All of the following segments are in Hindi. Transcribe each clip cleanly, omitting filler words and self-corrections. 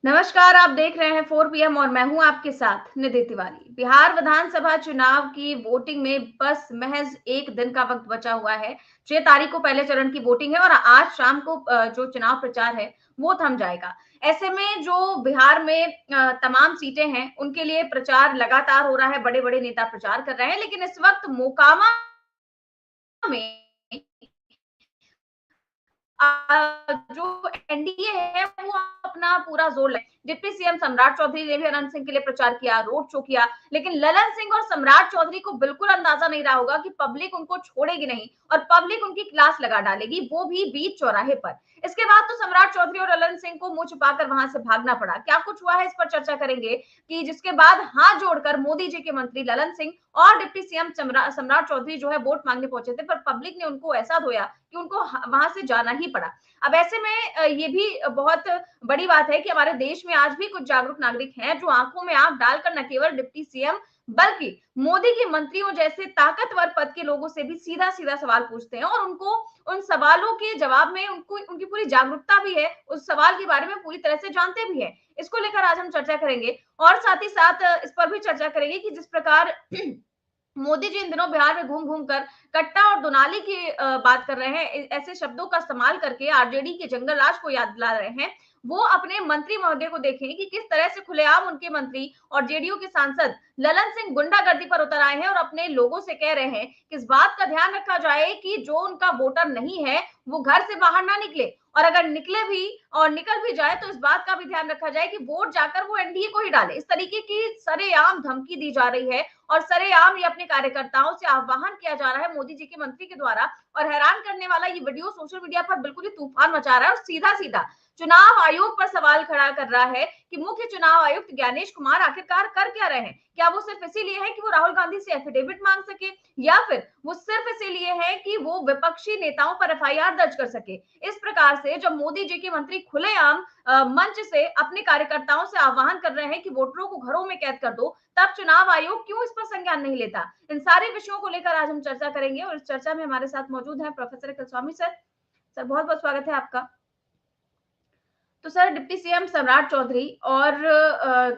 नमस्कार, आप देख रहे हैं 4 PM और मैं हूं आपके साथ निधि तिवारी। बिहार विधानसभा चुनाव की वोटिंग में बस महज एक दिन का वक्त बचा हुआ है। 6 तारीख को पहले चरण की वोटिंग है और आज शाम को जो चुनाव प्रचार है वो थम जाएगा। ऐसे में जो बिहार में तमाम सीटें हैं उनके लिए प्रचार लगातार हो रहा है, बड़े-बड़े नेता प्रचार कर रहे हैं, लेकिन इस वक्त मोकामा में जो एनडीए है वो अपना पूरा जोर लगाए। डिप्टी सीएम सम्राट चौधरी ने भी अनंत सिंह के लिए प्रचार किया, रोड शो किया, लेकिन ललन सिंह और सम्राट चौधरी को बिल्कुल अंदाजा नहीं रहा होगा कि पब्लिक उनको छोड़ेगी नहीं और पब्लिक उनकी क्लास लगा डालेगी, वो भी बीच चौराहे पर। इसके बाद तो सम्राट चौधरी और ललन सिंह को मुंह छुपाकर वहां से भागना पड़ा। क्या कुछ हुआ है इस पर चर्चा करेंगे कि जिसके बाद हाथ जोड़कर मोदी जी के मंत्री ललन सिंह और डिप्टी सीएम सम्राट चौधरी जो है वोट मांगने पहुंचे थे, पर पब्लिक ने उनको ऐसा धोया कि उनको वहां से जाना ही पड़ा। अब ऐसे में ये भी बहुत बड़ी बात है कि हमारे देश में आज भी कुछ जागरूक नागरिक हैं जो आंखों में आंख डालकर न केवल डिप्टी सीएम बल्कि मोदी के मंत्रियों जैसे ताकतवर पद के लोगों से भी सीधा सीधा सवाल पूछते हैं और उनको उन सवालों के जवाब में उनको उनकी पूरी जागरूकता भी है, उस सवाल के बारे में पूरी तरह से जानते भी हैं। इसको लेकर आज हम चर्चा करेंगे और साथ ही साथ इस पर भी चर्चा करेंगे कि जिस प्रकार मोदी जी इन दिनों बिहार में घूम घूम कर कट्टा और दोनाली की बात कर रहे हैं, ऐसे शब्दों का इस्तेमाल करके आरजेडी के जंगल राज को याद दिला रहे हैं। वो अपने मंत्री महोदय को देखें कि किस तरह से खुलेआम उनके मंत्री और जेडीयू के सांसद ललन सिंह गुंडागर्दी पर उतर आए हैं और अपने लोगों से कह रहे हैं कि इस बात का ध्यान रखा जाए कि जो उनका वोटर नहीं है वो घर से बाहर ना निकले और अगर निकले भी और निकल भी जाए तो इस बात का भी ध्यान रखा जाए कि वोट जाकर वो एनडीए को ही डाले। इस तरीके की सरेआम धमकी दी जा रही है और सरेआम ये अपने कार्यकर्ताओं से आह्वान किया जा रहा है मोदी जी के मंत्री के द्वारा। और हैरान करने वाला ये वीडियो सोशल मीडिया पर बिल्कुल ही तूफान मचा रहा है और सीधा सीधा चुनाव आयोग पर सवाल खड़ा कर रहा है कि मुख्य चुनाव आयुक्त ज्ञानेश कुमार आखिरकार कर क्या रहे हैं। क्या वो सिर्फ इसीलिए है कि वो राहुल गांधी से एफिडेविट मांग सके या फिर वो सिर्फ इसीलिए है कि वो विपक्षी नेताओं पर एफआईआर दर्ज कर सके। इस प्रकार से जब मोदी जी के मंत्री खुलेआम मंच से अपने कार्यकर्ताओं से आह्वान कर रहे हैं कि वोटरों को घरों में कैद कर दो, तब चुनाव आयोग क्यों इस पर संज्ञान नहीं लेता। इन सारे विषयों को लेकर आज हम चर्चा करेंगे और इस चर्चा में हमारे साथ मौजूद हैं प्रोफेसर अखिल स्वामी सर। सर बहुत बहुत स्वागत है आपका। तो सर डिप्टी सीएम सम्राट चौधरी और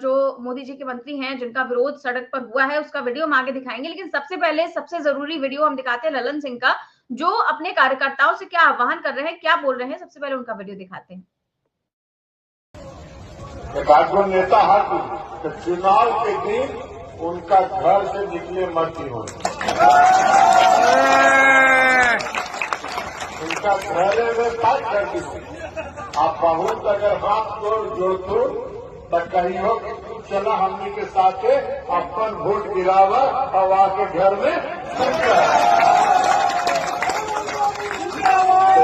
जो मोदी जी के मंत्री हैं जिनका विरोध सड़क पर हुआ है उसका वीडियो हम आगे दिखाएंगे, लेकिन सबसे पहले सबसे जरूरी वीडियो हम दिखाते हैं ललन सिंह का, जो अपने कार्यकर्ताओं से क्या आह्वान कर रहे हैं, क्या बोल रहे हैं। सबसे पहले उनका वीडियो दिखाते हैं। एकात्म नेता हर तो चुनाव के दिन उनका घर से निकले मत ही हो, उनका घरे में बात कर दीजिए। आप बहुत अगर हाथ जोड़ तो कही हो कि तू चला हमने के साथ अपन वोट गिरावा और आके घर में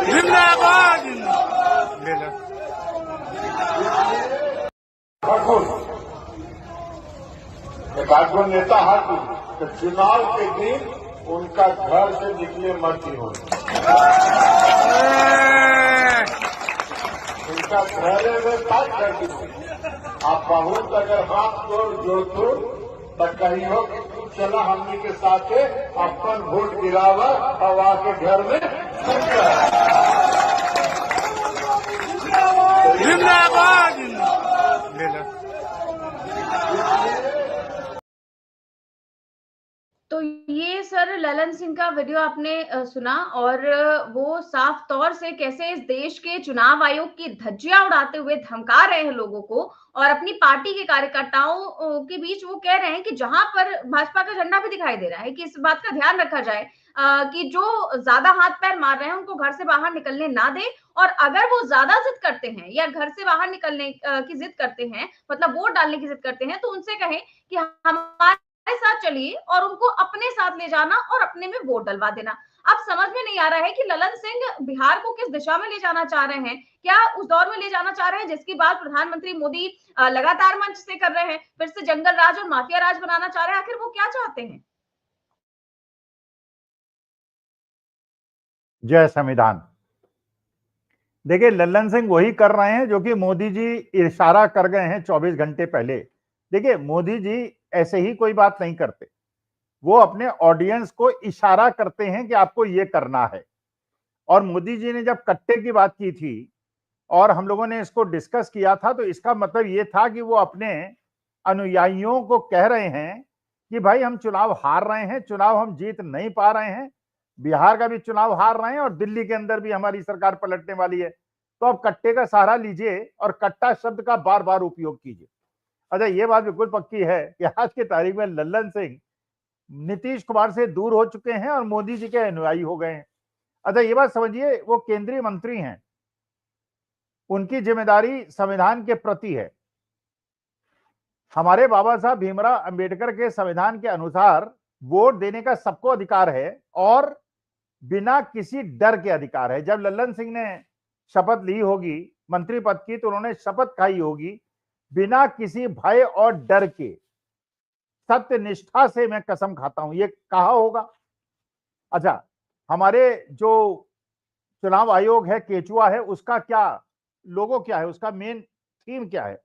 जिंदाबाद। एकात्म नेता हर तो चुनाव के दिन उनका घर से निकले मत ही हो, उनका घरे में बात कर दीजिए। आप बहुत अगर हाथ जोड़ तो कही हो कि तू चला हमने के साथ अपन वोट गिरावा और आके घर में जिंदाबाद। तो ये सर ललन सिंह का वीडियो आपने सुना और वो साफ तौर से कैसे इस देश के चुनाव आयोग की धज्जियां उड़ाते हुए धमका रहे हैं लोगों को और अपनी पार्टी के कार्यकर्ताओं के बीच वो कह रहे हैं कि जहां पर भाजपा का झंडा भी दिखाई दे रहा है कि इस बात का ध्यान रखा जाए कि जो ज्यादा हाथ पैर मार रहे हैं उनको घर से बाहर निकलने ना दे और अगर वो ज्यादा जिद करते हैं या घर से बाहर निकलने की जिद करते हैं, मतलब वोट डालने की जिद करते हैं, तो उनसे कहें कि हमारे साथ चलिए और उनको अपने साथ ले जाना और अपने में वोट डलवा देना। अब समझ में नहीं आ रहा है कि ललन सिंह बिहार को किस दिशा में ले जाना चाह रहे हैं। क्या उस दौर में ले जाना चाह रहे हैं जिसकी बात प्रधानमंत्री मोदी लगातार मंच से कर रहे हैं, फिर से जंगल राज और माफिया राज बनाना चाह रहे हैं। आखिर वो क्या चाहते हैं? जय संविधान। देखिए, लल्लन सिंह वही कर रहे हैं जो कि मोदी जी इशारा कर गए हैं 24 घंटे पहले। देखिए, मोदी जी ऐसे ही कोई बात नहीं करते, वो अपने ऑडियंस को इशारा करते हैं कि आपको ये करना है। और मोदी जी ने जब कट्टे की बात की थी और हम लोगों ने इसको डिस्कस किया था, तो इसका मतलब ये था कि वो अपने अनुयायियों को कह रहे हैं कि भाई हम चुनाव हार रहे हैं, चुनाव हम जीत नहीं पा रहे हैं, बिहार का भी चुनाव हार रहे हैं और दिल्ली के अंदर भी हमारी सरकार पलटने वाली है, तो अब कट्टे का सहारा लीजिए और कट्टा शब्द का बार बार उपयोग कीजिए। अच्छा, ये बात बिल्कुल पक्की है कि आज की तारीख में लल्लन सिंह नीतीश कुमार से दूर हो चुके हैं और मोदी जी के अनुयायी हो गए हैं। अच्छा, ये बात समझिए, वो केंद्रीय मंत्री हैं, उनकी जिम्मेदारी संविधान के प्रति है। हमारे बाबा साहब भीमराव अंबेडकर के संविधान के अनुसार वोट देने का सबको अधिकार है और बिना किसी डर के अधिकार है। जब लल्लन सिंह ने शपथ ली होगी मंत्री पद की, तो उन्होंने शपथ खाई होगी बिना किसी भय और डर के, सत्य निष्ठा से मैं कसम खाता हूं, ये कहा होगा। अच्छा, हमारे जो चुनाव आयोग है, केचुआ है, उसका क्या लोगो क्या है, उसका मेन थीम क्या है?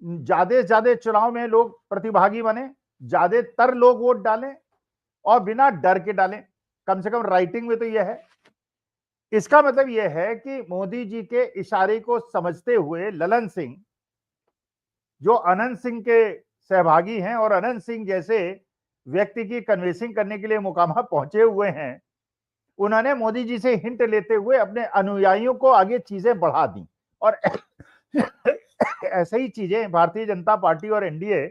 ज्यादा से ज्यादा चुनाव में लोग प्रतिभागी बने, ज्यादातर लोग वोट डालें और बिना डर के डालें। कम से कम राइटिंग में तो यह है। इसका मतलब यह है कि मोदी जी के इशारे को समझते हुए ललन सिंह, जो अनंत सिंह के सहभागी हैं और अनंत सिंह जैसे व्यक्ति की कन्विंसिंग करने के लिए मोकामा पहुंचे हुए हैं, उन्होंने मोदी जी से हिंट लेते हुए अपने अनुयायियों को आगे चीजें बढ़ा दी। और ऐसे ही चीजें भारतीय जनता पार्टी और एनडीए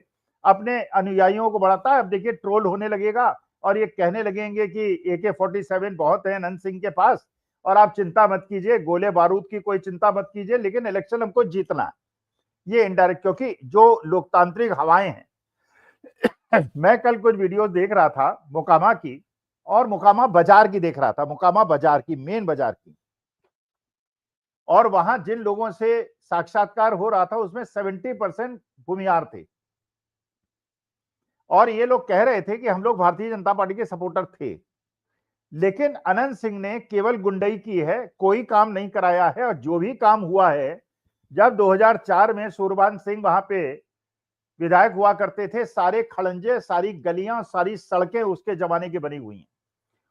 अपने अनुयायियों को बढ़ाता है। अब देखिए, ट्रोल होने लगेगा और ये कहने लगेंगे कि AK-47 बहुत है अनंत सिंह के पास और आप चिंता मत कीजिए, गोले बारूद की कोई चिंता मत कीजिए, लेकिन इलेक्शन हमको जीतना है। ये इनडायरेक्ट, क्योंकि जो लोकतांत्रिक हवाएं हैं मैं कल कुछ वीडियो देख रहा था मोकामा की और मोकामा बाजार की देख रहा था, मोकामा बाजार की, मेन बाजार की, और वहां जिन लोगों से साक्षात्कार हो रहा था उसमें 70% भूमिहार थे और ये लोग कह रहे थे कि हम लोग भारतीय जनता पार्टी के सपोर्टर थे, लेकिन अनंत सिंह ने केवल गुंडई की है, कोई काम नहीं कराया है। और जो भी काम हुआ है, जब 2004 में सूरबान सिंह वहां पे विधायक हुआ करते थे, सारे खड़ंजे, सारी गलियां, सारी सड़कें उसके जमाने की बनी हुई हैं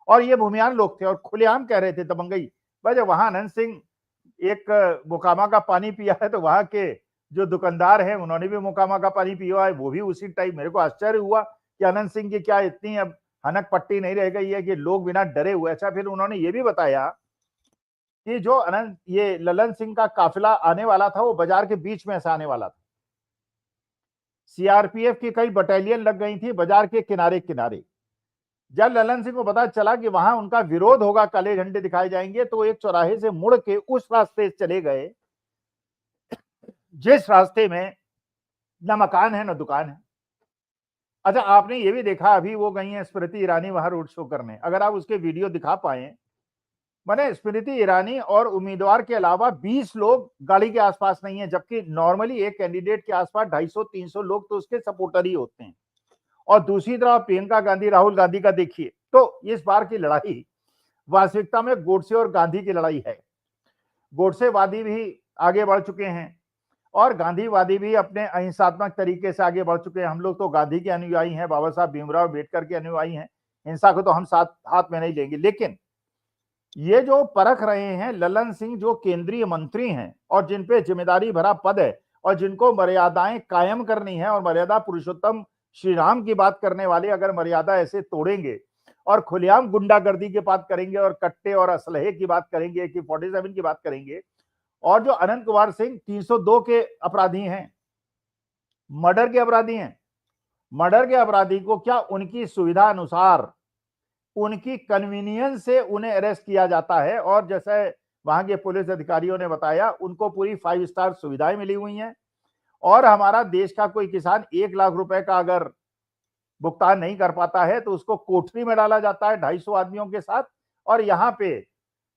और ये भूमिहार लोग थे और खुलेआम कह रहे थे दबंगई। भाई, जब वहां अनंत सिंह एक मोकामा का पानी पिया है तो वहां के जो दुकानदार हैं उन्होंने भी मोकामा का पानी पिया है, वो भी उसी टाइप। मेरे को आश्चर्य हुआ कि अनंत सिंह की क्या इतनी अब हनक पट्टी नहीं रह गई है कि लोग बिना डरे हुए। अच्छा, फिर उन्होंने ये भी बताया कि जो अनंत ये ललन सिंह का काफिला आने वाला था वो बाजार के बीच में से आने वाला था। सीआरपीएफ की कई बटालियन लग गई थी बाजार के किनारे किनारे। जब ललन सिंह को पता चला कि वहां उनका विरोध होगा, काले झंडे दिखाए जाएंगे, तो एक चौराहे से मुड़ के उस रास्ते से चले गए जिस रास्ते में न मकान है न दुकान है। अच्छा, आपने ये भी देखा, अभी वो गई हैं स्मृति ईरानी वहां रोड शो करने, अगर आप उसके वीडियो दिखा पाए, मैंने स्मृति ईरानी और उम्मीदवार के अलावा 20 लोग गाड़ी के आसपास नहीं है, जबकि नॉर्मली एक कैंडिडेट के आसपास 250-300 लोग तो उसके सपोर्टर ही होते हैं। और दूसरी तरफ प्रियंका गांधी, राहुल गांधी का देखिए, तो इस बार की लड़ाई वास्तविकता में गोडसे और गांधी की लड़ाई है। गोडसेवादी भी आगे बढ़ चुके हैं और गांधीवादी भी अपने अहिंसात्मक तरीके से आगे बढ़ चुके हैं। हम लोग तो गांधी के अनुयायी हैं, बाबा साहब भीमराव अम्बेडकर के अनुयायी हैं, हिंसा को तो हम साथ हाथ में नहीं लेंगे। लेकिन ये जो परख रहे हैं ललन सिंह, जो केंद्रीय मंत्री हैं और जिन पे जिम्मेदारी भरा पद है और जिनको मर्यादाएं कायम करनी है, और मर्यादा पुरुषोत्तम श्री राम की बात करने वाले अगर मर्यादा ऐसे तोड़ेंगे और खुलेआम गुंडागर्दी की बात करेंगे और कट्टे और असलहे की बात करेंगे, AK-47 की बात करेंगे, और जो अनंत कुमार सिंह 302 के अपराधी हैं, मर्डर के अपराधी हैं, मर्डर के अपराधी को क्या उनकी सुविधा अनुसार, उनकी कन्वीनियंस से उन्हें अरेस्ट किया जाता है। और जैसे वहां के पुलिस अधिकारियों ने बताया, उनको पूरी 5 स्टार सुविधाएं मिली हुई हैं। और हमारा देश का कोई किसान 1 लाख रुपए का अगर भुगतान नहीं कर पाता है तो उसको कोठरी में डाला जाता है 250 आदमियों के साथ। और यहाँ पे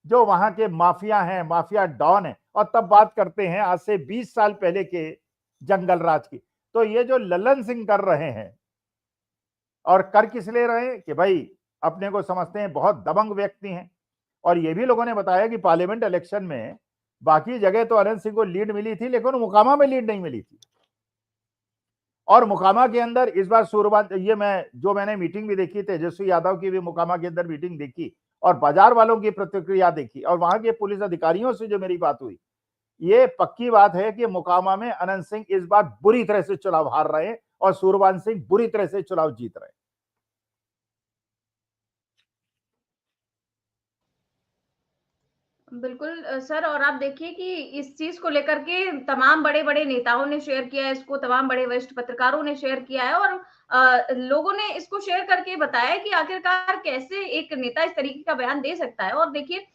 जो वहां के माफिया हैं, माफिया डॉन है, और तब बात करते हैं आज से 20 साल पहले के जंगल राज की। तो ये जो ललन सिंह कर रहे हैं, और कर किस ले रहे हैं कि भाई अपने को समझते हैं बहुत दबंग व्यक्ति हैं। और ये भी लोगों ने बताया कि पार्लियामेंट इलेक्शन में बाकी जगह तो अनंत सिंह को लीड मिली थी, लेकिन मोकामा में लीड नहीं मिली थी। और मोकामा के अंदर इस बार सूरबान, ये मैंने मीटिंग भी देखी, तेजस्वी यादव की भी मोकामा के अंदर मीटिंग देखी और बाजार वालों की प्रतिक्रिया देखी और वहां के पुलिस अधिकारियों से जो मेरी बात हुई, ये पक्की बात है कि मोकामा में अनंत सिंह इस बार बुरी तरह से चुनाव हार रहे हैं और सूर्यवंशी सिंह बुरी तरह से चुनाव जीत रहे हैं। बिल्कुल सर, और आप देखिए कि इस चीज को लेकर के तमाम बड़े बड़े नेताओं ने शेयर किया है इसको, तमाम बड़े वरिष्ठ पत्रकारों ने शेयर किया है, और लोगों ने इसको शेयर करके बताया कि आखिरकार कैसे एक नेता इस तरीके का बयान दे सकता है। और देखिए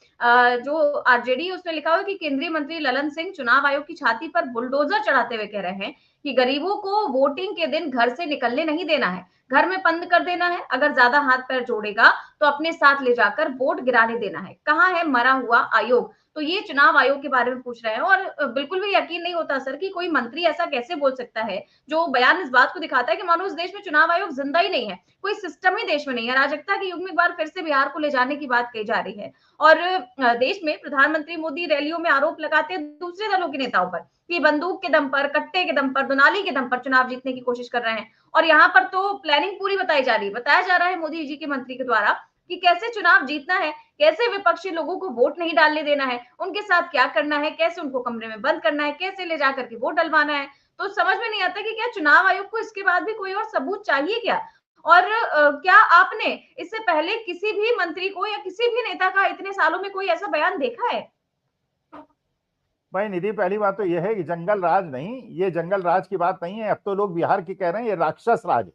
जो आरजेडी उसने लिखा हुआ कि केंद्रीय मंत्री ललन सिंह चुनाव आयोग की छाती पर बुलडोजर चढ़ाते हुए कह रहे हैं कि गरीबों को वोटिंग के दिन घर से निकलने नहीं देना है, घर में बंद कर देना है, अगर ज्यादा हाथ पैर जोड़ेगा तो अपने साथ ले जाकर वोट गिराने देना है। कहाँ है मरा हुआ आयोग? तो ये चुनाव आयोग के बारे में पूछ रहे हैं, और बिल्कुल भी यकीन नहीं होता सर कि कोई मंत्री ऐसा कैसे बोल सकता है, जो बयान इस बात को दिखाता है कि मानो इस देश में चुनाव आयोग जिंदा ही नहीं है, कोई सिस्टम ही देश में नहीं है। अराजकता के युग में एक बार फिर से बिहार को ले जाने की बात कही जा रही है। और देश में प्रधानमंत्री मोदी रैलियों में आरोप लगाते हैं दूसरे दलों के नेताओं पर कि बंदूक के दम पर, कट्टे के दम पर, दुनाली के दम पर चुनाव जीतने की कोशिश कर रहे हैं। और यहाँ पर तो प्लानिंग पूरी बताई जा रही है, बताया जा रहा है मोदी जी के मंत्री के द्वारा कि कैसे चुनाव जीतना है, कैसे विपक्षी लोगों को वोट नहीं डालने देना है, उनके साथ क्या करना है, कैसे उनको कमरे में बंद करना है, कैसे ले जाकर के वोट डलवाना है। तो समझ में नहीं आता कि क्या चुनाव आयोग को इसके बाद भी कोई और सबूत चाहिए क्या? और क्या आपने इससे पहले किसी भी मंत्री को या किसी भी नेता का इतने सालों में कोई ऐसा बयान देखा है? भाई निधि, पहली बात तो यह है कि जंगल राज नहीं, ये जंगल राज की बात नहीं है। अब तो लोग बिहार की कह रहे हैं ये राक्षस राज है।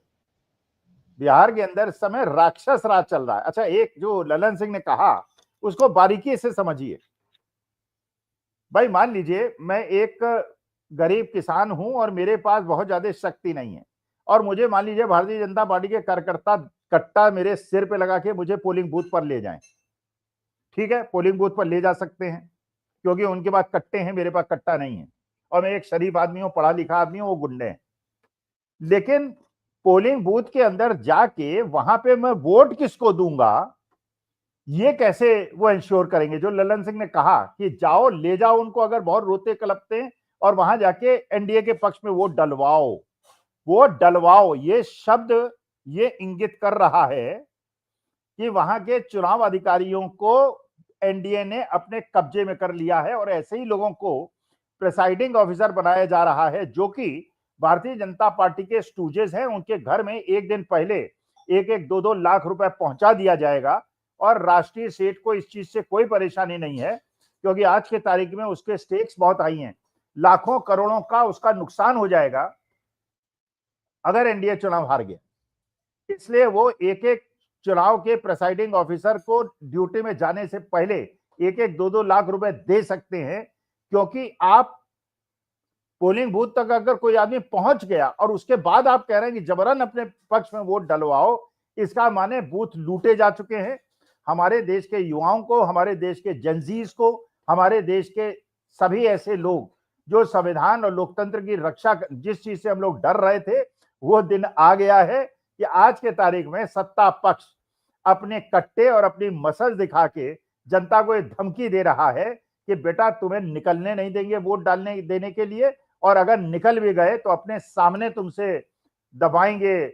बिहार के अंदर इस समय राक्षस राज चल रहा है। अच्छा, एक जो ललन सिंह ने कहा उसको बारीकी से समझिए। भाई मान लीजिए मैं एक गरीब किसान हूं और मेरे पास बहुत ज्यादा शक्ति नहीं है, और मुझे मान लीजिए भारतीय जनता पार्टी के कार्यकर्ता कट्टा मेरे सिर पे लगा के मुझे पोलिंग बूथ पर ले जाएं। ठीक है, पोलिंग बूथ पर ले जा सकते हैं क्योंकि उनके पास कट्टे हैं, मेरे पास कट्टा नहीं है, और मैं एक शरीफ आदमी हूं, पढ़ा लिखा आदमी हूं, वो गुंडे हैं। लेकिन पोलिंग बूथ के अंदर जाके वहां पे मैं वोट किसको दूंगा, ये कैसे वो इंश्योर करेंगे? जो ललन सिंह ने कहा कि जाओ ले जाओ उनको, अगर बहुत रोते कलपते हैं, और वहां जाके एनडीए के पक्ष में वोट डलवाओ, वोट डलवाओ। ये शब्द ये इंगित कर रहा है कि वहां के चुनाव अधिकारियों को एनडीए ने अपने कब्जे में कर लिया है, और ऐसे ही लोगों को प्रिसाइडिंग ऑफिसर बनाया जा रहा है जो कि भारतीय जनता पार्टी के स्टूजेस हैं। उनके घर में एक दिन पहले 1-1, 2-2 लाख रुपए पहुंचा दिया जाएगा, और राष्ट्रीय सेठ को इस चीज से कोई परेशानी नहीं है क्योंकि आज के तारीख में उसके स्टेक्स बहुत हाई हैं, लाखों करोड़ों का उसका नुकसान हो जाएगा अगर एनडीए चुनाव हार गया। इसलिए वो एक एक चुनाव के प्रिसाइडिंग ऑफिसर को ड्यूटी में जाने से पहले 1-1, 2-2 लाख रुपए दे सकते हैं, क्योंकि आप पोलिंग बूथ तक अगर कोई आदमी पहुंच गया और उसके बाद आप कह रहे हैं कि जबरन अपने पक्ष में वोट डलवाओ, इसका माने बूथ लूटे जा चुके हैं। हमारे देश के युवाओं को, हमारे देश के जनजीज को, हमारे देश के सभी ऐसे लोग जो संविधान और लोकतंत्र की रक्षा, जिस चीज से हम लोग डर रहे थे, वो दिन आ गया है कि आज के तारीख में सत्ता पक्ष अपने कट्टे और अपनी मसल दिखा के जनता को एक धमकी दे रहा है कि बेटा तुम्हें निकलने नहीं देंगे वोट डालने देने के लिए, और अगर निकल भी गए तो अपने सामने तुमसे दबाएंगे,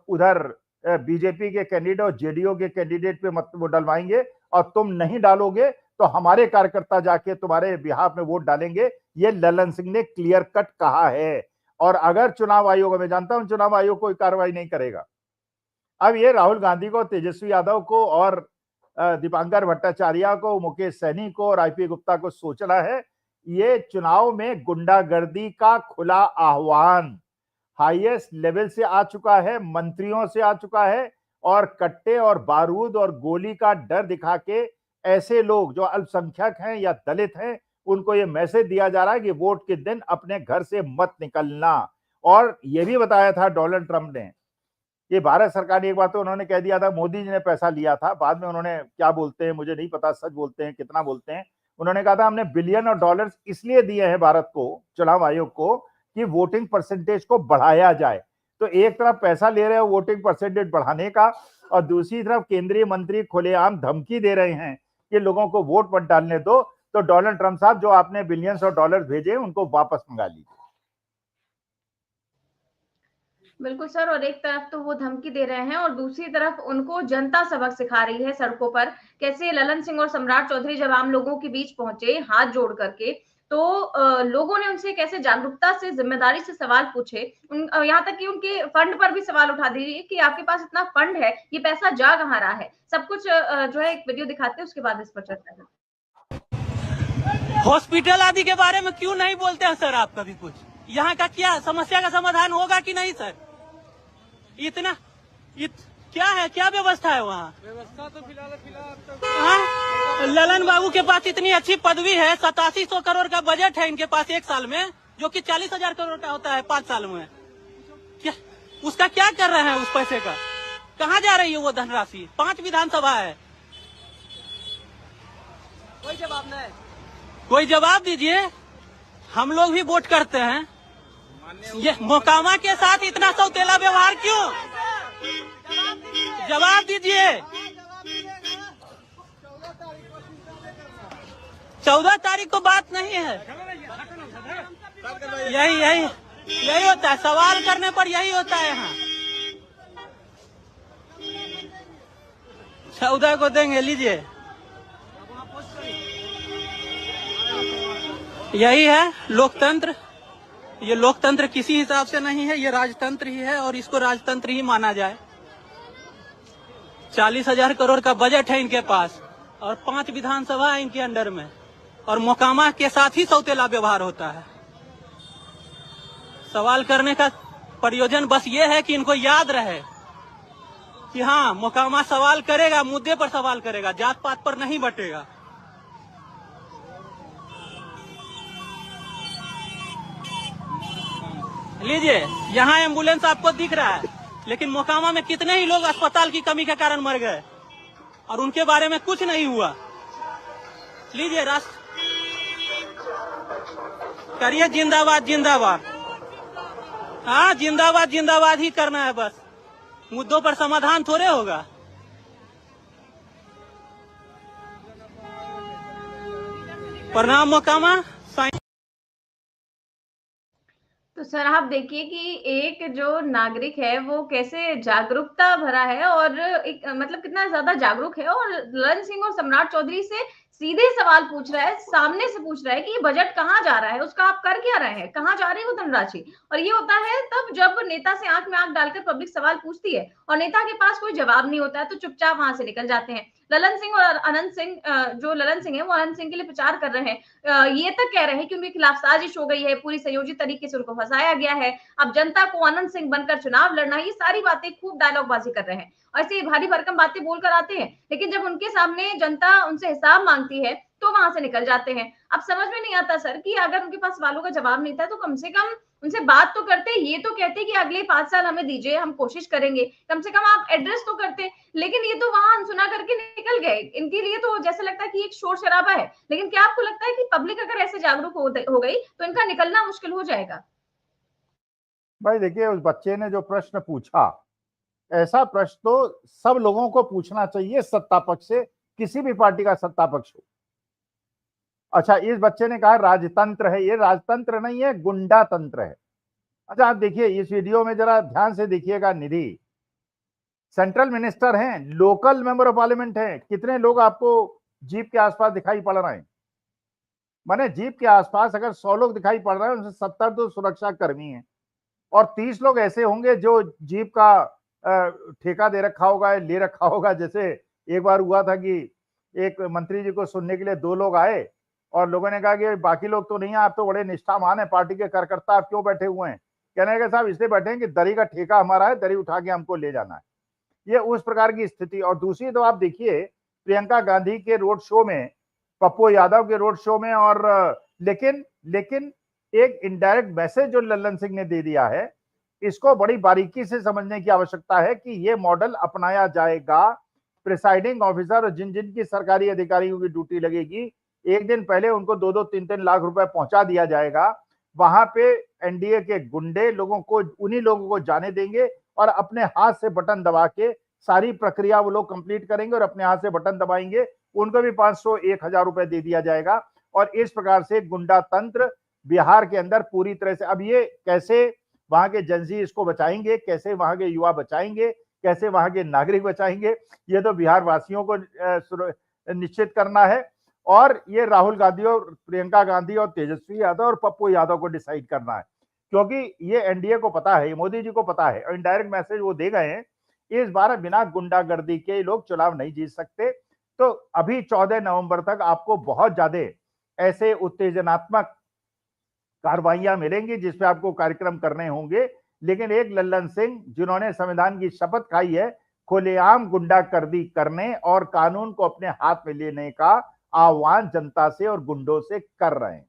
उधर बीजेपी के कैंडिडेट और जेडीयू के कैंडिडेट पे मत वो डलवाएंगे, और तुम नहीं डालोगे तो हमारे कार्यकर्ता जाके तुम्हारे बिहाफ में वोट डालेंगे। ये ललन सिंह ने क्लियर कट कहा है। और अगर चुनाव आयोग, मैं जानता हूं चुनाव आयोग कोई कार्रवाई नहीं करेगा, अब ये राहुल गांधी को, तेजस्वी यादव को और दीपांकर भट्टाचार्य को, मुकेश सैनी को और आईपी गुप्ता को सोचना है ये चुनाव में गुंडागर्दी का खुला आह्वान हाईएस्ट लेवल से आ चुका है, मंत्रियों से आ चुका है, और कट्टे और बारूद और गोली का डर दिखा के ऐसे लोग जो अल्पसंख्यक हैं या दलित हैं, उनको ये मैसेज दिया जा रहा है कि वोट के दिन अपने घर से मत निकलना। और ये भी बताया था डोनाल्ड ट्रंप ने, ये भारत सरकार ने एक बार तो उन्होंने कह दिया था मोदी जी ने पैसा लिया था, बाद में उन्होंने क्या बोलते हैं मुझे नहीं पता, सच बोलते हैं कितना बोलते हैं, उन्होंने कहा था हमने बिलियन और डॉलर्स इसलिए दिए हैं भारत को, चुनाव आयोग को, कि वोटिंग परसेंटेज को बढ़ाया जाए। तो एक तरफ पैसा ले रहे हो वोटिंग परसेंटेज बढ़ाने का, और दूसरी तरफ केंद्रीय मंत्री खुलेआम धमकी दे रहे हैं कि लोगों को वोट मत डालने दो। तो डोनाल्ड ट्रंप साहब, जो आपने बिलियंस ऑफ डॉलर्स भेजे उनको वापस मंगा लीजिए। बिल्कुल सर, और एक तरफ तो वो धमकी दे रहे हैं और दूसरी तरफ उनको जनता सबक सिखा रही है सड़कों पर। कैसे ललन सिंह और सम्राट चौधरी जब आम लोगों के बीच पहुंचे हाथ जोड़ करके, तो लोगों ने उनसे कैसे जागरूकता से, जिम्मेदारी से सवाल पूछे, यहाँ तक कि उनके फंड पर भी सवाल उठा दिए कि आपके पास इतना फंड है, ये पैसा जा कहाँ रहा है। सब कुछ जो है एक वीडियो दिखाते हैं, उसके बाद इस पर चर्चा करते हैं। हॉस्पिटल आदि के बारे में क्यों नहीं बोलते हैं सर आप कभी कुछ? यहाँ का क्या समस्या का समाधान होगा कि नहीं सर? इतना क्या है, क्या व्यवस्था है वहाँ? व्यवस्था तो फिलहाल हाँ? ललन बाबू के पास इतनी अच्छी पदवी है, 8700 करोड़ का बजट है इनके पास एक साल में, जो कि 40,000 करोड़ का होता है 5 साल में। क्या उसका क्या कर रहे हैं? उस पैसे का कहाँ जा रही है वो धनराशि? 5 विधानसभा है, कोई जवाब नहीं। कोई जवाब दीजिए। हम लोग भी वोट करते हैं, ये मोकामा के साथ इतना सौतेला व्यवहार क्यों? जवाब दीजिए। 14 तारीख को बात नहीं है, यही होता है, सवाल करने पर यही होता है। यहाँ 14 को देंगे, लीजिए। यही है लोकतंत्र। ये लोकतंत्र किसी हिसाब से नहीं है, ये राजतंत्र ही है और इसको राजतंत्र ही माना जाए। 40,000 करोड़ का बजट है इनके पास और 5 विधानसभा है इनके अंडर में, और मोकामा के साथ ही सौतेला व्यवहार होता है। सवाल करने का प्रयोजन बस ये है कि इनको याद रहे कि हाँ, मोकामा सवाल करेगा, मुद्दे पर सवाल करेगा, जात पात पर नहीं बटेगा। लीजिए, यहाँ एम्बुलेंस आपको दिख रहा है, लेकिन मोकामा में कितने ही लोग अस्पताल की कमी के कारण मर गए और उनके बारे में कुछ नहीं हुआ। लीजिए, राष्ट्र करिए जिंदाबाद जिंदाबाद। हाँ, जिंदाबाद जिंदाबाद ही करना है बस, मुद्दों पर समाधान थोड़े होगा। प्रणाम मोकामा। तो सर आप देखिए कि एक जो नागरिक है वो कैसे जागरूकता भरा है और एक मतलब कितना ज्यादा जागरूक है, और ललन सिंह और सम्राट चौधरी से सीधे सवाल पूछ रहा है, सामने से पूछ रहा है कि ये बजट कहाँ जा रहा है, उसका आप कर क्या रहे हैं, कहाँ जा रही है वो धनराशि। और ये होता है तब जब नेता से आंख में आंख डालकर पब्लिक सवाल पूछती है और नेता के पास कोई जवाब नहीं होता है तो चुपचाप वहां से निकल जाते हैं। ललन सिंह और अनंत सिंह, जो ललन सिंह है वो अनंत सिंह के लिए प्रचार कर रहे हैं, ये तक कह रहे हैं कि उनके खिलाफ साजिश हो गई है, पूरी संयोजित तरीके से उनको फंसाया गया है, अब जनता को अनंत सिंह बनकर चुनाव लड़ना, ये सारी बातें खूब डायलॉगबाजी कर रहे हैं। ऐसे भारी भरकम बातें बोलकर आते हैं, लेकिन जब उनके सामने जनता उनसे हिसाब मांगती है तो वहां से निकल जाते हैं। अब समझ में नहीं आता सर कि अगर उनके पास सवालों का जवाब नहीं था तो कम से कम उनसे बात तो करते, ये तो कहते कि अगले 5 साल हमें दीजिए, हम कोशिश करेंगे, कम से कम आप एड्रेस तो करते। लेकिन ये तो वहां अनसुना करके निकल गए। इनके लिए तो जैसे लगता है कि एक शोर शराबा है, लेकिन क्या आपको लगता है कि पब्लिक अगर ऐसे जागरूक हो गई तो इनका निकलना मुश्किल हो जाएगा? भाई देखिए, उस बच्चे ने जो प्रश्न पूछा, ऐसा प्रश्न तो सब लोगों को पूछना चाहिए, सत्ता पक्ष से, किसी भी पार्टी का सत्ता पक्ष हो। अच्छा, इस बच्चे ने कहा राजतंत्र है, ये राजतंत्र नहीं है, गुंडा तंत्र है। अच्छा, आप देखिए इस वीडियो में जरा ध्यान से देखिएगा। निधि सेंट्रल मिनिस्टर हैं, लोकल मेंबर ऑफ पार्लियामेंट हैं, कितने लोग आपको जीप के आसपास दिखाई पड़ रहे हैं? माने जीप के आसपास अगर 100 लोग दिखाई पड़ रहे हैं, उनसे 70 तो सुरक्षा कर्मी हैं और 30 लोग ऐसे होंगे जो जीप का ठेका दे रखा होगा, ले रखा होगा। जैसे एक बार हुआ था कि एक मंत्री जी को सुनने के लिए 2 लोग आए और लोगों ने कहा कि बाकी लोग तो नहीं है, आप तो बड़े निष्ठावान है, पार्टी के कार्यकर्ता, आप क्यों बैठे हुए हैं? कहने लगे साहब इसलिए बैठे हैं कि दरी का ठेका हमारा है, दरी उठा के हमको ले जाना है। ये उस प्रकार की स्थिति। और दूसरी तो आप देखिए प्रियंका गांधी के रोड शो में, पप्पू यादव के रोड शो में, और लेकिन एक इनडायरेक्ट मैसेज जो ललन सिंह ने दे दिया है, इसको बड़ी बारीकी से समझने की आवश्यकता है कि ये मॉडल अपनाया जाएगा। प्रिसाइडिंग ऑफिसर और जिन जिन की सरकारी अधिकारियों की ड्यूटी लगेगी, एक दिन पहले उनको 2-2, 3-3 लाख रुपए पहुंचा दिया जाएगा। वहां पे एनडीए के गुंडे लोगों को, उन्हीं लोगों को जाने देंगे और अपने हाथ से बटन दबा के सारी प्रक्रिया वो लोग कंप्लीट करेंगे और अपने हाथ से बटन दबाएंगे, उनको भी 500, 1000 रुपए दे दिया जाएगा। और इस प्रकार से गुंडा तंत्र बिहार के अंदर पूरी तरह से, अब ये कैसे वहां के जनजी इसको बचाएंगे, कैसे वहां के युवा बचाएंगे, कैसे वहां के नागरिक बचाएंगे, ये तो बिहार वासियों को निश्चित करना है। और ये राहुल गांधी और प्रियंका गांधी और तेजस्वी यादव और पप्पू यादव को डिसाइड करना है, क्योंकि ये एनडीए को पता है, मोदी जी को पता है और इनडायरेक्ट मैसेज वो दे गए हैं, इस बार बिना गुंडागर्दी के लोग चुनाव नहीं जीत सकते। तो अभी 14 नवंबर तक आपको बहुत ज्यादा ऐसे उत्तेजनात्मक कार्रवाइयां मिलेंगी जिसपे आपको कार्यक्रम करने होंगे, लेकिन एक लल्लन सिंह जिन्होंने संविधान की शपथ खाई है, खुलेआम गुंडागर्दी करने और कानून को अपने हाथ में लेने का आह्वान जनता से और गुंडों से कर रहे हैं।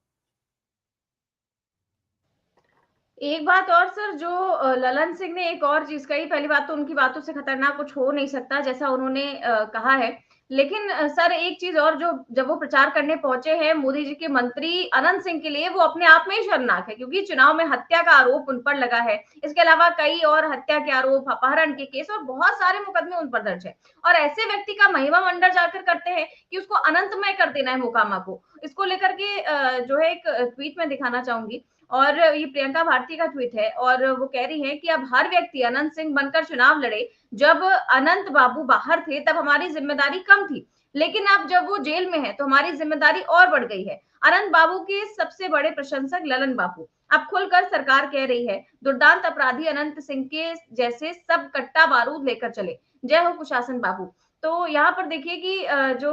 एक बात और सर, जो ललन सिंह ने एक और चीज कही, पहली बात तो उनकी बातों से खतरनाक कुछ हो नहीं सकता जैसा उन्होंने कहा है, लेकिन सर एक चीज और, जो जब वो प्रचार करने पहुंचे हैं मोदी जी के मंत्री अनंत सिंह के लिए, वो अपने आप में ही शर्मनाक है, क्योंकि चुनाव में हत्या का आरोप उन पर लगा है। इसके अलावा कई और हत्या के आरोप, अपहरण के केस और बहुत सारे मुकदमे उन पर दर्ज है। और ऐसे व्यक्ति का महिमा मंडन जाकर करते हैं कि उसको अनंतमय कर देना है मोकामा को। इसको लेकर के जो है एक ट्वीट में दिखाना चाहूंगी, और ये प्रियंका भारती का ट्वीट है, और वो कह रही है कि अब हर व्यक्ति अनंत सिंह बनकर चुनाव लड़े। जब अनंत बाबू बाहर थे तब हमारी जिम्मेदारी कम थी, लेकिन अब जब वो जेल में है तो हमारी जिम्मेदारी और बढ़ गई है। अनंत बाबू के सबसे बड़े प्रशंसक ललन बाबू, अब खुलकर सरकार कह रही है, दुर्दांत अपराधी अनंत सिंह के जैसे सब कट्टा बारूद लेकर चले। जय हो कुशासन बाबू। तो यहाँ पर देखिए कि जो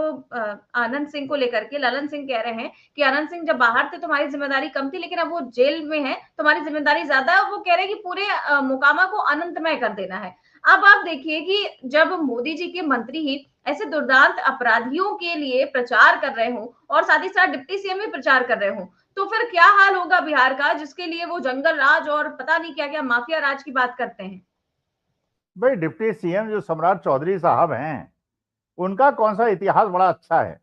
आनंद सिंह को लेकर के ललन सिंह कह रहे हैं कि आनंद सिंह जब बाहर थे तो हमारी जिम्मेदारी कम थी, लेकिन अब वो जेल में है तो हमारी जिम्मेदारी ज्यादा है। वो कह रहे हैं कि पूरे मोकामा को अनंतमय कर देना है। अब आप देखिए कि जब मोदी जी के मंत्री ही ऐसे दुर्दांत अपराधियों के लिए प्रचार कर रहे हो और साथ ही साथ डिप्टी सीएम भी प्रचार कर रहे हो, तो फिर क्या हाल होगा बिहार का, जिसके लिए वो जंगल राज और पता नहीं क्या क्या माफिया राज की बात करते हैं। भाई डिप्टी सीएम जो सम्राट चौधरी साहब हैं, उनका कौन सा इतिहास बड़ा अच्छा है।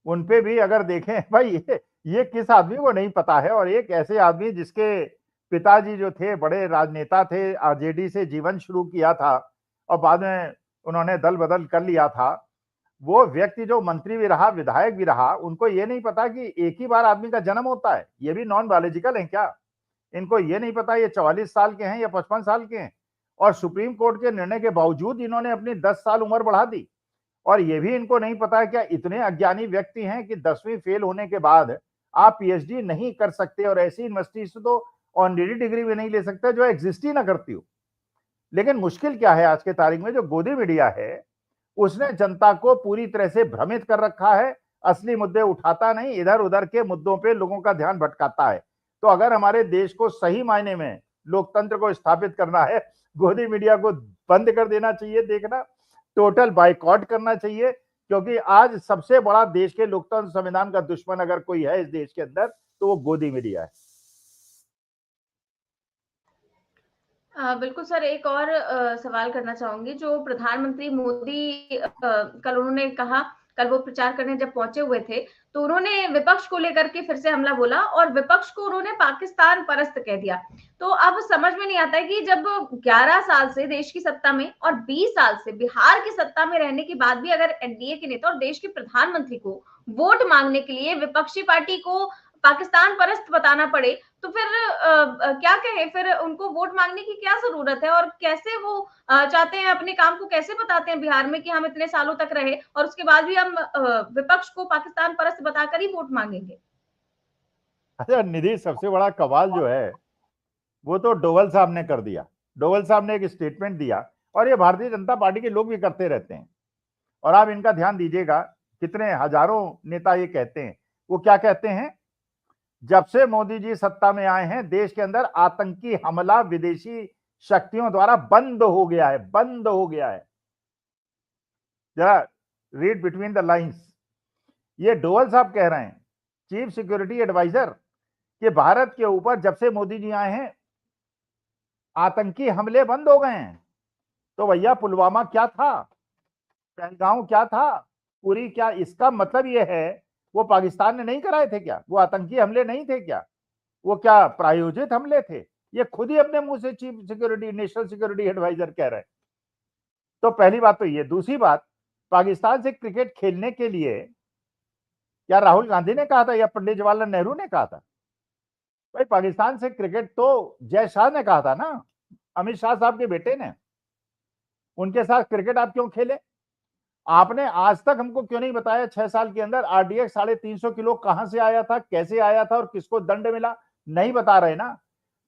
उनपे भी अगर देखें भाई, ये किस आदमी को नहीं पता है, और एक ऐसे आदमी जिसके पिताजी जो थे बड़े राजनेता थे, आरजेडी से जीवन शुरू किया था और बाद में उन्होंने दल बदल कर लिया था, वो व्यक्ति जो मंत्री भी रहा, विधायक भी रहा, उनको ये नहीं पता कि एक ही बार आदमी का जन्म होता है। ये भी नॉन बायोलॉजिकल है क्या? इनको ये नहीं पता ये 44 साल के हैं या 55 साल के हैं, और सुप्रीम कोर्ट के निर्णय के बावजूद इन्होंने अपनी 10 साल उम्र बढ़ा दी। और ये भी इनको नहीं पता है क्या इतने अज्ञानी व्यक्ति हैं कि 10वीं फेल होने के बाद आप पीएचडी नहीं कर सकते, और ऐसी यूनिवर्सिटी से तो ऑनरेरी डिग्री भी नहीं ले सकते जो एग्जिस्ट ही ना करती हो। लेकिन मुश्किल क्या है आज के तारीख में, जो गोदी मीडिया है उसने जनता को पूरी तरह से भ्रमित कर रखा है। असली मुद्दे उठाता नहीं, इधर उधर के मुद्दों पे लोगों का ध्यान भटकाता है। तो अगर हमारे देश को सही मायने में लोकतंत्र को स्थापित करना है, गोदी मीडिया को बंद कर देना चाहिए देखना, टोटल बाइकआउट करना चाहिए, क्योंकि आज सबसे बड़ा देश के लोकतंत्र संविधान का दुश्मन अगर कोई है इस देश के अंदर तो वो गोदी मीडिया है। बिल्कुल सर, एक और सवाल करना चाहूंगी। जो प्रधानमंत्री मोदी कल उन्होंने कहा, कल वो प्रचार करने जब पहुंचे हुए थे तो उन्होंने विपक्ष को लेकर के फिर से हमला बोला और विपक्ष को उन्होंने पाकिस्तान परस्त कह दिया। तो अब समझ में नहीं आता है कि जब 11 साल से देश की सत्ता में और 20 साल से बिहार की सत्ता में रहने के बाद भी अगर एनडीए के नेता और देश के प्रधानमंत्री को वोट मांगने के लिए विपक्षी पार्टी को पाकिस्तान परस्त बताना पड़े, तो फिर क्या कहें, फिर उनको वोट मांगने की क्या जरूरत है, और कैसे वो चाहते हैं अपने काम को कैसे बताते हैं बिहार में कि हम इतने सालों तक रहे और उसके बाद भी हम विपक्ष को पाकिस्तान परस्त बताकर ही वोट मांगेंगे। अच्छा निधि, सबसे बड़ा कमाल जो है वो तो डोवल साहब ने कर दिया। डोवल साहब ने एक स्टेटमेंट दिया, और ये भारतीय जनता पार्टी के लोग भी करते रहते हैं, और आप इनका ध्यान दीजिएगा, कितने हजारों नेता ये कहते हैं। वो क्या कहते हैं, जब से मोदी जी सत्ता में आए हैं देश के अंदर आतंकी हमला विदेशी शक्तियों द्वारा बंद हो गया है, बंद हो गया है। जरा रीड बिटवीन द लाइंस, ये डोवल साहब कह रहे हैं, चीफ सिक्योरिटी एडवाइजर, कि भारत के ऊपर जब से मोदी जी आए हैं आतंकी हमले बंद हो गए हैं। तो भैया पुलवामा क्या था, पहलगांव क्या था, पूरी क्या, इसका मतलब ये है वो पाकिस्तान ने नहीं कराए थे क्या? वो आतंकी हमले नहीं थे क्या? वो क्या प्रायोजित हमले थे? ये खुद ही अपने मुंह से chief security, national security adviser कह रहे हैं। तो पहली बात तो ये। दूसरी बात, पाकिस्तान से क्रिकेट खेलने के लिए क्या राहुल गांधी ने कहा था या पंडित जवाहरलाल नेहरू ने कहा था? भाई पाकिस्तान से क्रिकेट तो जय शाह ने कहा था ना, अमित शाह साहब के बेटे ने। उनके साथ क्रिकेट आप क्यों खेले? आपने आज तक हमको क्यों नहीं बताया 6 साल के अंदर आरडीएक्स 350 किलो कहां से आया था, कैसे आया था और किसको दंड मिला? नहीं बता रहे ना।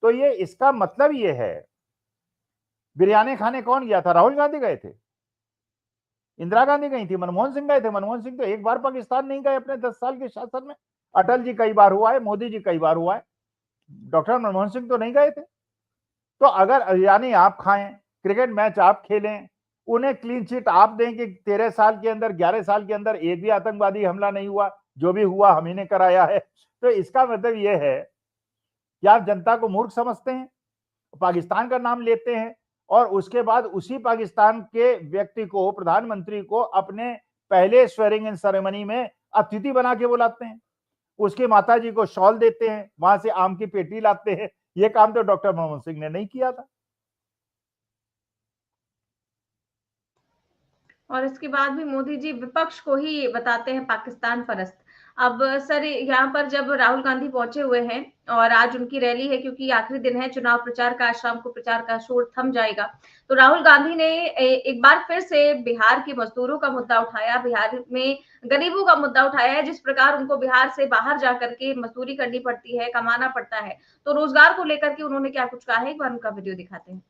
तो ये इसका मतलब ये है, बिरयानी खाने कौन गया था? राहुल गांधी गए थे, इंदिरा गांधी गई थी, मनमोहन सिंह गए थे। मनमोहन सिंह तो एक बार पाकिस्तान नहीं गए अपने 10 साल के शासन में। अटल जी कई बार हुआ है, मोदी जी कई बार हुआ है, डॉक्टर मनमोहन सिंह तो नहीं गए थे। तो अगर बिरयानी आप खाएं, क्रिकेट मैच आप खेलें, उन्हें क्लीन चिट आप दें कि 13 साल के अंदर, 11 साल के अंदर एक भी आतंकवादी हमला नहीं हुआ, जो भी हुआ हम ही ने कराया है, तो इसका मतलब यह है कि आप जनता को मूर्ख समझते हैं, पाकिस्तान का नाम लेते हैं और उसके बाद उसी पाकिस्तान के व्यक्ति को, प्रधानमंत्री को, अपने पहले स्वेरिंग इन सेरेमनी में अतिथि बना के बुलाते हैं, उसकी माता जी को शॉल देते हैं, वहां से आम की पेटी लाते हैं। यह काम तो डॉक्टर मनमोहन सिंह ने नहीं किया था। और इसके बाद भी मोदी जी विपक्ष को ही बताते हैं पाकिस्तान परस्त। अब सर यहाँ पर जब राहुल गांधी पहुंचे हुए हैं और आज उनकी रैली है, क्योंकि आखिरी दिन है चुनाव प्रचार का, आज शाम को प्रचार का शोर थम जाएगा, तो राहुल गांधी ने एक बार फिर से बिहार के मजदूरों का मुद्दा उठाया, बिहार में गरीबों का मुद्दा उठाया है। जिस प्रकार उनको बिहार से बाहर जाकर के मजदूरी करनी पड़ती है, कमाना पड़ता है, तो रोजगार को लेकर के उन्होंने क्या कुछ कहा है, एक बार उनका वीडियो दिखाते हैं।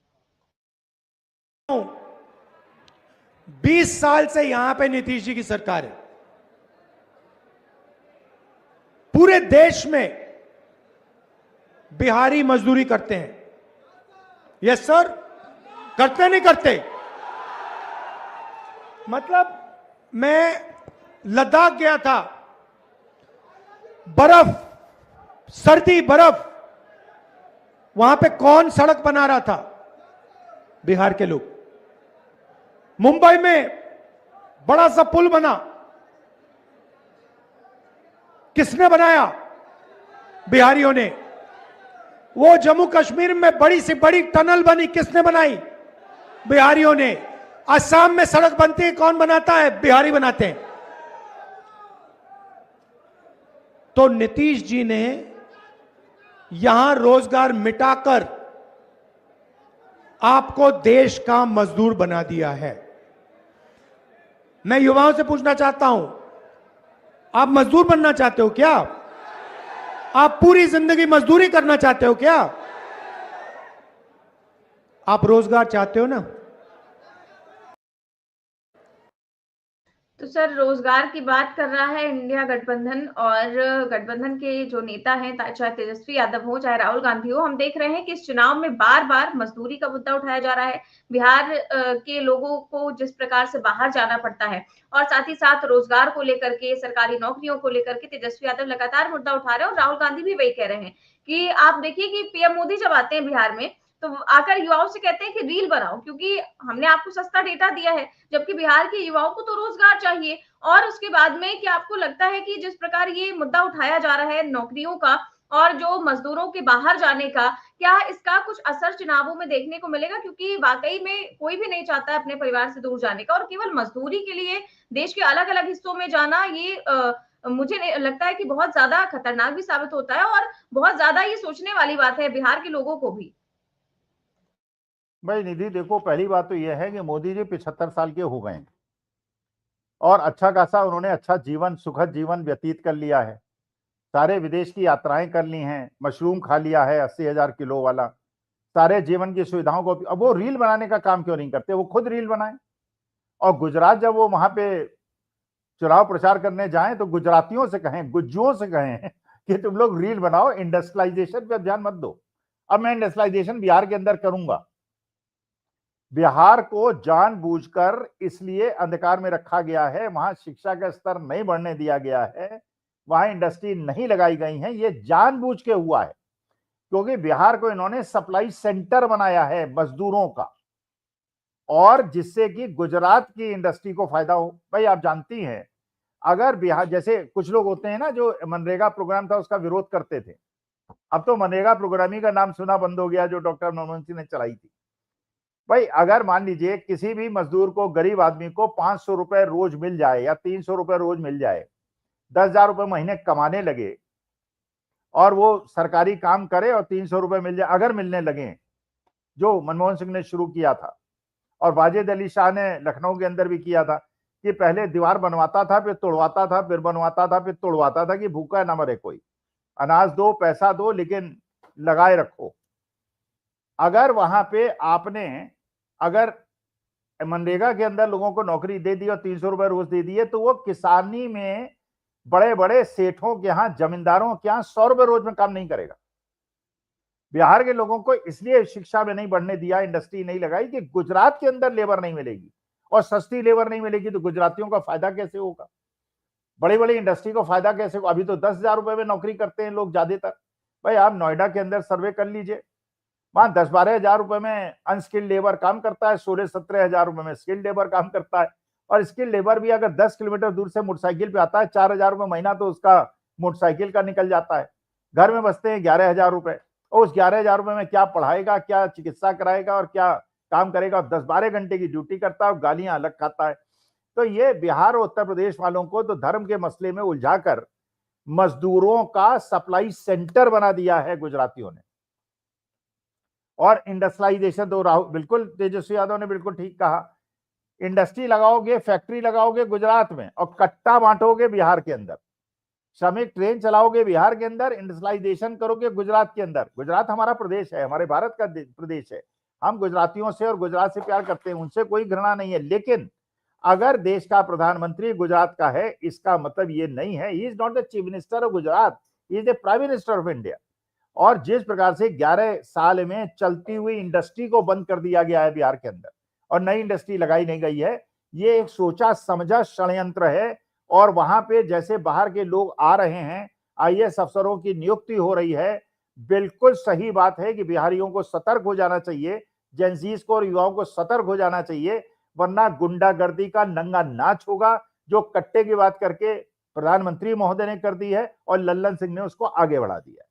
20 साल से यहां पे नीतीश जी की सरकार है। पूरे देश में बिहारी मजदूरी करते हैं। यस सर, करते नहीं करते? मतलब मैं लद्दाख गया था, बर्फ, सर्दी, बर्फ, वहां पे कौन सड़क बना रहा था? बिहार के लोग। मुंबई में बड़ा सा पुल बना, किसने बनाया? बिहारियों ने। वो जम्मू कश्मीर में बड़ी से बड़ी टनल बनी, किसने बनाई? बिहारियों ने। असम में सड़क बनती है, कौन बनाता है? बिहारी बनाते हैं। तो नीतीश जी ने यहां रोजगार मिटाकर आपको देश का मजदूर बना दिया है। मैं युवाओं से पूछना चाहता हूं, आप मजदूर बनना चाहते हो क्या? आप पूरी जिंदगी मजदूरी करना चाहते हो क्या? आप रोजगार चाहते हो ना? तो सर रोजगार की बात कर रहा है इंडिया गठबंधन, और गठबंधन के जो नेता हैं, चाहे तेजस्वी यादव हो चाहे राहुल गांधी हो, हम देख रहे हैं कि इस चुनाव में बार बार मजदूरी का मुद्दा उठाया जा रहा है। बिहार के लोगों को जिस प्रकार से बाहर जाना पड़ता है, और साथ ही साथ रोजगार को लेकर के, सरकारी नौकरियों को लेकर के तेजस्वी यादव लगातार मुद्दा उठा रहे हैं, और राहुल गांधी भी वही कह रहे हैं कि आप देखिए कि पीएम मोदी जब आते हैं बिहार में, तो आकर युवाओं से कहते हैं कि रील बनाओ, क्योंकि हमने आपको सस्ता डेटा दिया है, जबकि बिहार के युवाओं को तो रोजगार चाहिए। और उसके बाद में क्या आपको लगता है कि जिस प्रकार ये मुद्दा उठाया जा रहा है नौकरियों का और जो मजदूरों के बाहर जाने का, क्या इसका कुछ असर चुनावों में देखने को मिलेगा? क्योंकि वाकई में कोई भी नहीं चाहता है अपने परिवार से दूर जाने का, और केवल मजदूरी के लिए देश के अलग अलग हिस्सों में जाना, ये मुझे लगता है कि बहुत ज्यादा खतरनाक भी साबित होता है, और बहुत ज्यादा ये सोचने वाली बात है बिहार के लोगों को भी। भाई निधि देखो, पहली बात तो यह है कि मोदी जी 75 साल के हो गए हैं और अच्छा खासा उन्होंने अच्छा जीवन, सुखद जीवन व्यतीत कर लिया है। सारे विदेश की यात्राएं कर ली हैं, मशरूम खा लिया है 80,000 किलो वाला, सारे जीवन की सुविधाओं को। अब वो रील बनाने का काम क्यों नहीं करते? वो खुद रील बनाए। और गुजरात जब वो वहां पे चुनाव प्रचार करने जाएं तो गुजरातियों से कहें, गुज्जुओं से कहें कि तुम लोग रील बनाओ, इंडस्ट्रियलाइजेशन पर ध्यान मत दो। अब मैं इंडस्ट्रियलाइजेशन बिहार के अंदर करूंगा। बिहार को जानबूझकर इसलिए अंधकार में रखा गया है, वहां शिक्षा का स्तर नहीं बढ़ने दिया गया है, वहां इंडस्ट्री नहीं लगाई गई है, ये जानबूझ के हुआ है, क्योंकि बिहार को इन्होंने सप्लाई सेंटर बनाया है मजदूरों का, और जिससे कि गुजरात की इंडस्ट्री को फायदा हो। भाई आप जानती हैं, अगर बिहार, जैसे कुछ लोग होते हैं ना जो मनरेगा प्रोग्राम था उसका विरोध करते थे, अब तो मनरेगा प्रोग्राम ही का नाम सुना बंद हो गया जो डॉक्टर मनमोहन सिंह ने चलाई थी। भाई अगर मान लीजिए किसी भी मजदूर को, गरीब आदमी को 500 रुपए रोज मिल जाए या 300 रुपए रोज मिल जाए, 10,000 रुपए महीने कमाने लगे, और वो सरकारी काम करे और 300 रुपए मिल जाए, अगर मिलने लगे, जो मनमोहन सिंह ने शुरू किया था और वाजिद अली शाह ने लखनऊ के अंदर भी किया था, कि पहले दीवार बनवाता था, फिर तोड़वाता था, फिर बनवाता था, फिर तोड़वाता था कि भूखा ना मरे कोई। अनाज दो, पैसा दो, लेकिन लगाए रखो। अगर वहां पे आपने अगर मनरेगा के अंदर लोगों को नौकरी दे दी और 300 रुपए रोज दे दिए, तो वो किसानी में बड़े बड़े सेठों के यहाँ, जमींदारों के यहाँ 100 रुपए रोज में काम नहीं करेगा। बिहार के लोगों को इसलिए शिक्षा में नहीं बढ़ने दिया, इंडस्ट्री नहीं लगाई कि गुजरात के अंदर लेबर नहीं मिलेगी, और सस्ती लेबर नहीं मिलेगी तो गुजरातियों का फायदा कैसे होगा, बड़ी बड़ी इंडस्ट्री को फायदा कैसे होगा। अभी तो 10,000 रुपए में नौकरी करते हैं लोग ज्यादातर। भाई आप नोएडा के अंदर सर्वे कर लीजिए, वहां 10-12 हजार रुपए में अनस्किल्ड लेबर काम करता है, 16-17 हजार रुपए में स्किल्ड लेबर काम करता है। और स्किल्ड लेबर भी अगर 10 किलोमीटर दूर से मोटरसाइकिल पे आता है, 4,000 रुपए महीना तो उसका मोटरसाइकिल का निकल जाता है। घर में बचते हैं 11,000 रुपए, और उस 11,000 रुपए में क्या पढ़ाएगा, क्या चिकित्सा कराएगा और क्या काम करेगा। 10-12 घंटे की ड्यूटी करता है और गालियां अलग खाता है। तो ये बिहार और उत्तर प्रदेश वालों को तो धर्म के मसले में उलझाकर मजदूरों का सप्लाई सेंटर बना दिया है गुजरातियों ने। और इंडस्ट्रियलाइजेशन तो राहुल, बिल्कुल तेजस्वी यादव ने बिल्कुल ठीक कहा, इंडस्ट्री लगाओगे, फैक्ट्री लगाओगे गुजरात में और कट्टा बांटोगे बिहार के अंदर, श्रमिक ट्रेन चलाओगे बिहार के अंदर, इंडस्ट्रियलाइजेशन करोगे गुजरात के अंदर। गुजरात हमारा प्रदेश है, हमारे भारत का प्रदेश है। हम गुजरातियों से और गुजरात से प्यार करते हैं, उनसे कोई घृणा नहीं है। लेकिन अगर देश का प्रधानमंत्री गुजरात का है, इसका मतलब ये नहीं है, he is not the chief minister of Gujarat, he is the prime minister of India. और जिस प्रकार से 11 साल में चलती हुई इंडस्ट्री को बंद कर दिया गया है बिहार के अंदर और नई इंडस्ट्री लगाई नहीं गई है, ये एक सोचा समझा षड्यंत्र है। और वहां पे जैसे बाहर के लोग आ रहे हैं, आईएएस अफसरों की नियुक्ति हो रही है, बिल्कुल सही बात है कि बिहारियों को सतर्क हो जाना चाहिए, जेंजीज को और युवाओं को सतर्क हो जाना चाहिए, वरना गुंडागर्दी का नंगा नाच होगा, जो कट्टे की बात करके प्रधानमंत्री महोदय ने कर दी है और लल्लन सिंह ने उसको आगे बढ़ा दिया।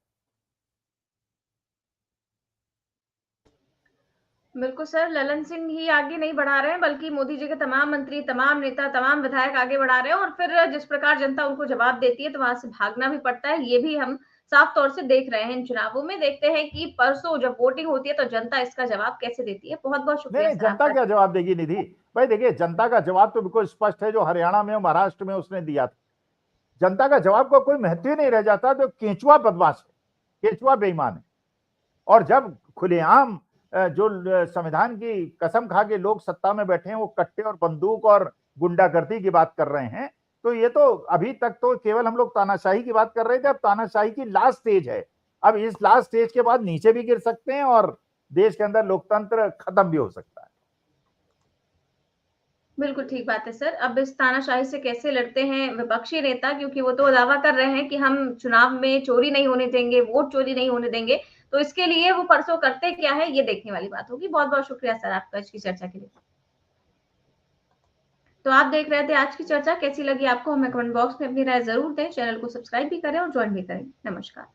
बिल्कुल सर, ललन सिंह ही आगे नहीं बढ़ा रहे हैं, बल्कि मोदी जी के तमाम मंत्री, तमाम नेता, तमाम विधायक आगे बढ़ा रहे हैं। और फिर जिस प्रकार जनता उनको जवाब देती है तो वहां से भागना भी पड़ता है। ये भी हम साफ तौर से देख रहे हैं इन चुनावों में। देखते हैं कि परसों जब वोटिंग होती है तो जनता इसका जवाब कैसे देती है। बहुत बहुत शुक्रिया नहीं, सर जनता आपका। क्या जवाब देगी निधि भाई? देखिए, जनता का जवाब तो बिल्कुल स्पष्ट है, जो हरियाणा में और महाराष्ट्र में उसने दिया था। जनता का जवाब को कोई महत्व ही नहीं रह जाता, तो केंचुआ बदमाश है, केंचुआ बेईमान है। और जब खुलेआम जो संविधान की कसम खा के लोग सत्ता में बैठे हैं, वो कट्टे और बंदूक और गुंडागर्दी की बात कर रहे हैं, तो ये तो अभी तक तो केवल हम लोग तानाशाही की बात कर रहे थे। अब तानाशाही की लास्ट स्टेज है। अब इस लास्ट स्टेज के बाद नीचे भी गिर सकते हैं और देश के अंदर लोकतंत्र खत्म भी हो सकता है। बिल्कुल ठीक बात है सर। अब इस तानाशाही से कैसे लड़ते हैं विपक्षी नेता, क्योंकि वो तो दावा कर रहे हैं कि हम चुनाव में चोरी नहीं होने देंगे, वोट चोरी नहीं होने देंगे। तो इसके लिए वो परसों करते क्या है, ये देखने वाली बात होगी। बहुत बहुत शुक्रिया सर आपका आज की चर्चा के लिए। तो आप देख रहे थे आज की चर्चा। कैसी लगी आपको हमें कमेंट बॉक्स में अपनी राय जरूर दें। चैनल को सब्सक्राइब भी करें और ज्वाइन भी करें। नमस्कार।